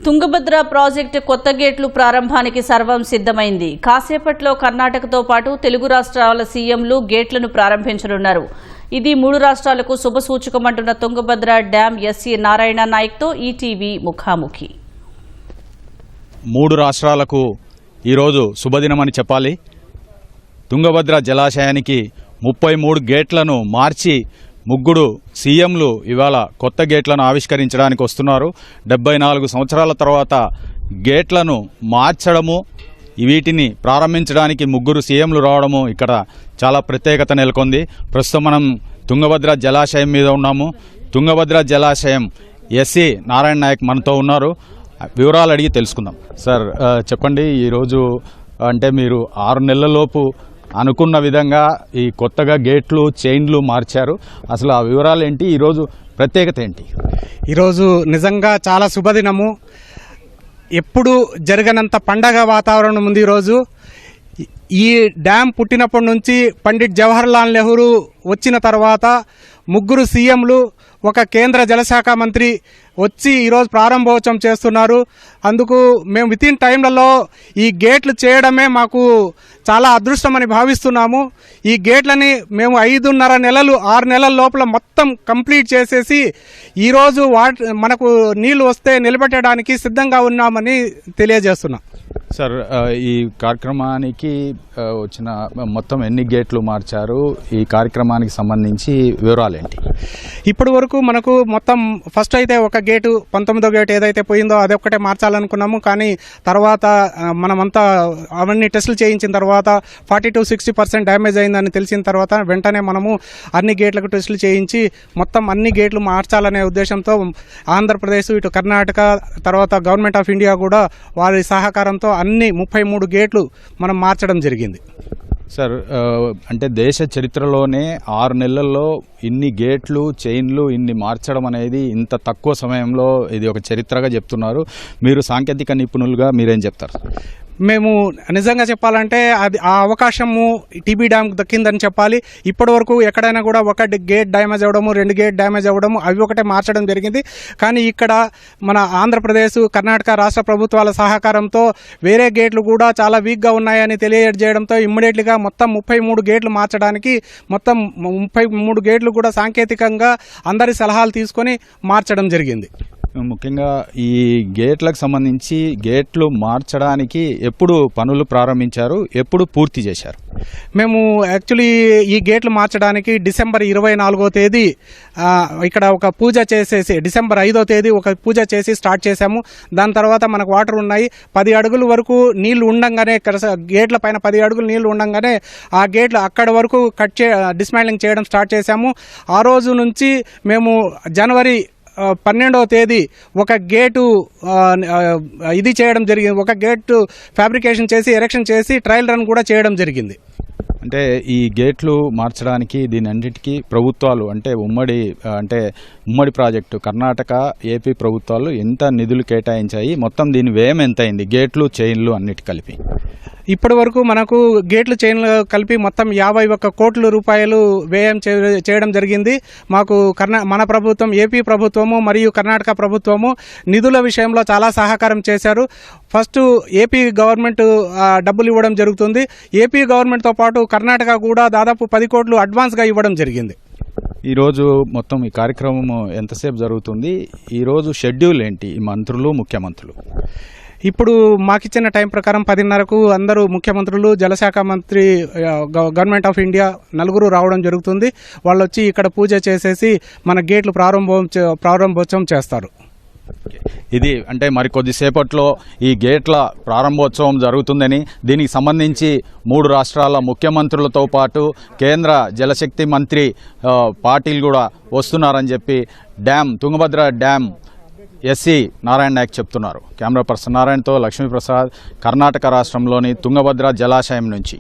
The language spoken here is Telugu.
తుంగభద్ర ప్రాజెక్టు కొత్త గేట్లు ప్రారంభానికి సర్వం సిద్ధమైంది. కాసేపట్లో కర్ణాటకతో పాటు తెలుగు రాష్ట్రాల సీఎంలు గేట్లను ప్రారంభించనున్నారు. ఇది 3 రాష్ట్రాలకు శుభసూచకమంటున్న తుంగభద్ర డ్యాం ఎస్సీ నారాయణ నాయక్తో ఈటీవీ ముఖాముఖి. 3 రాష్ట్రాలకు ఈరోజు శుభదినమని చెప్పాలి. తుంగభద్ర జలాశయానికి 33 గేట్లను మార్చి 3 సీఎంలు ఇవాళ కొత్త గేట్లను ఆవిష్కరించడానికి వస్తున్నారు. 74 సంవత్సరాల తర్వాత గేట్లను మార్చడము, వీటిని ప్రారంభించడానికి 3 సీఎంలు రావడము ఇక్కడ చాలా ప్రత్యేకత నెలకొంది. ప్రస్తుతం మనం తుంగభద్ర జలాశయం మీద ఉన్నాము. తుంగభద్ర జలాశయం ఎస్సీ నారాయణ నాయక్ మనతో ఉన్నారు. వివరాలు అడిగి తెలుసుకుందాం. సార్ చెప్పండి, ఈరోజు అంటే మీరు 6 నెలలలోపు అనుకున్న విధంగా ఈ కొత్తగా గేట్లు చైన్లు మార్చారు. అసలు ఆ వివరాలు ఏంటి, ఈరోజు ప్రత్యేకత ఏంటి? ఈరోజు నిజంగా చాలా శుభదినము. ఎప్పుడు జరగనంత పండగ వాతావరణం ఉంది ఈరోజు. ఈ డ్యామ్ పుట్టినప్పటి నుంచి పండిట్ జవహర్లాల్ నెహ్రూ వచ్చిన తర్వాత 3 సీఎంలు, ఒక కేంద్ర జలశాఖ మంత్రి వచ్చి ఈరోజు ప్రారంభోత్సవం చేస్తున్నారు. అందుకు మేము వితిన్ టైంలలో ఈ గేట్లు చేయడమే మాకు చాలా అదృష్టమని భావిస్తున్నాము. ఈ గేట్లని మేము 5.5 నెలలు 6 నెలల లోపల మొత్తం కంప్లీట్ చేసేసి ఈరోజు మనకు నీళ్లు వస్తే నిలబెట్టడానికి సిద్ధంగా ఉన్నామని తెలియజేస్తున్నాం. సార్, ఈ కార్యక్రమానికి వచ్చిన మొత్తం ఎన్ని గేట్లు మార్చారు? ఈ కార్యక్రమానికి సంబంధించి వివరాలు ఏంటి? ఇప్పటి వరకు మనకు మొత్తం ఫస్ట్ అయితే ఒక గేటు 19వ గేట్ ఏదైతే పోయిందో అది ఒక్కటే మార్చాలనుకున్నాము. కానీ తర్వాత మనమంతా అవన్నీ టెస్టులు చేయించిన తర్వాత 40-60% డ్యామేజ్ అయిందని తెలిసిన తర్వాత వెంటనే మనము అన్ని గేట్లకు టెస్టులు చేయించి మొత్తం అన్ని గేట్లు మార్చాలనే ఉద్దేశంతో ఆంధ్రప్రదేశ్, ఇటు కర్ణాటక, తర్వాత గవర్నమెంట్ ఆఫ్ ఇండియా కూడా వారి సహకారంతో అన్ని 33 గేట్లు మనం మార్చడం జరిగింది. సార్, అంటే దేశ చరిత్రలోనే 6 నెలల్లో ఇన్ని గేట్లు చైన్లు ఇన్ని మార్చడం అనేది ఇంత తక్కువ సమయంలో ఇది ఒక చరిత్రగా చెప్తున్నారు. మీరు సాంకేతిక నిపుణులుగా మీరేం చెప్తారు? మేము నిజంగా చెప్పాలంటే అది ఆ అవకాశము టీబీ డ్యామ్ దక్కిందని చెప్పాలి. ఇప్పటి వరకు ఎక్కడైనా కూడా ఒక గేట్ డ్యామేజ్ అవ్వడము, 2 గేట్ డ్యామేజ్ అవ్వడము, అవి ఒకటే మార్చడం జరిగింది. కానీ ఇక్కడ మన ఆంధ్రప్రదేశ్, కర్ణాటక రాష్ట్ర ప్రభుత్వాల సహకారంతో వేరే గేట్లు కూడా చాలా వీక్గా ఉన్నాయని తెలియజేయడంతో ఇమ్మీడియట్లీగా మొత్తం 33 గేట్లు మార్చడానికి మొత్తం 33 గేట్లు కూడా సాంకేతికంగా అందరి సలహాలు తీసుకొని మార్చడం జరిగింది. ముఖ్యంగా ఈ గేట్లకు సంబంధించి గేట్లు మార్చడానికి ఎప్పుడు పనులు ప్రారంభించారు, ఎప్పుడు పూర్తి చేశారు? మేము యాక్చువల్లీ ఈ గేట్లు మార్చడానికి డిసెంబర్ 24వ తేదీ ఇక్కడ ఒక పూజ చేసేసి, డిసెంబర్ 5వ తేదీ ఒక పూజ చేసి స్టార్ట్ చేశాము. దాని తర్వాత మనకు వాటర్ ఉన్నాయి. 10 అడుగుల వరకు నీళ్లు ఉండంగానే, గేట్ల పైన 10 అడుగులు నీళ్లు ఉండంగానే ఆ గేట్లు అక్కడ వరకు డిస్మాండ్లింగ్ చేయడం స్టార్ట్ చేశాము. ఆ రోజు నుంచి మేము జనవరి 12వ తేదీ ఒక గేటు ఇది చేయడం జరిగింది. ఒక గేటు ఫ్యాబ్రికేషన్ చేసి ఎరెక్షన్ చేసి ట్రయల్ రన్ కూడా చేయడం జరిగింది. అంటే ఈ గేట్లు మార్చడానికి దీని అన్నిటికీ ప్రభుత్వాలు అంటే ఉమ్మడి ప్రాజెక్టు కర్ణాటక, ఏపీ ప్రభుత్వాలు ఎంత నిధులు కేటాయించాయి? మొత్తం దీని వ్యయం ఎంత అయింది, గేట్లు చైన్లు అన్నిటి కలిపి? ఇప్పటి వరకు మనకు గేట్లు చైన్లు కలిపి మొత్తం 51 కోట్ల రూపాయలు వ్యయం చేయడం జరిగింది. మాకు మన ప్రభుత్వం, ఏపీ ప్రభుత్వము మరియు కర్ణాటక ప్రభుత్వము నిధుల విషయంలో చాలా సహకారం చేశారు. ఫస్ట్ ఏపీ గవర్నమెంట్ డబ్బులు ఇవ్వడం జరుగుతుంది. ఏపీ గవర్నమెంట్తో పాటు కర్ణాటక కూడా దాదాపు 10 కోట్లు అడ్వాన్స్గా ఇవ్వడం జరిగింది. ఈరోజు మొత్తం ఈ కార్యక్రమం ఎంతసేపు జరుగుతుంది? ఈరోజు షెడ్యూల్ ఏంటి? ఈ మంత్రులు, ముఖ్యమంత్రులు ఇప్పుడు మాకిచ్చిన టైం ప్రకారం 10:30కు అందరూ ముఖ్యమంత్రులు, జలశాఖ మంత్రి, గవర్నమెంట్ ఆఫ్ ఇండియా 4 రావడం జరుగుతుంది. వాళ్ళు వచ్చి ఇక్కడ పూజ చేసేసి మన గేట్లు ప్రారంభోత్సవం చేస్తారు. ఇది అంటే మరి కొద్దిసేపట్లో ఈ గేట్ల ప్రారంభోత్సవం జరుగుతుందని, దీనికి సంబంధించి 3 రాష్ట్రాల ముఖ్యమంత్రులతో పాటు కేంద్ర జలశక్తి మంత్రి పాటిల్ కూడా వస్తున్నారని చెప్పి తుంగభద్ర డ్యామ్ ఎస్సీ నారాయణ నాయక్ చెప్తున్నారు. కెమెరా పర్సన్ నారాయణతో లక్ష్మీప్రసాద్, కర్ణాటక రాష్ట్రంలోని తుంగభద్ర జలాశయం నుంచి.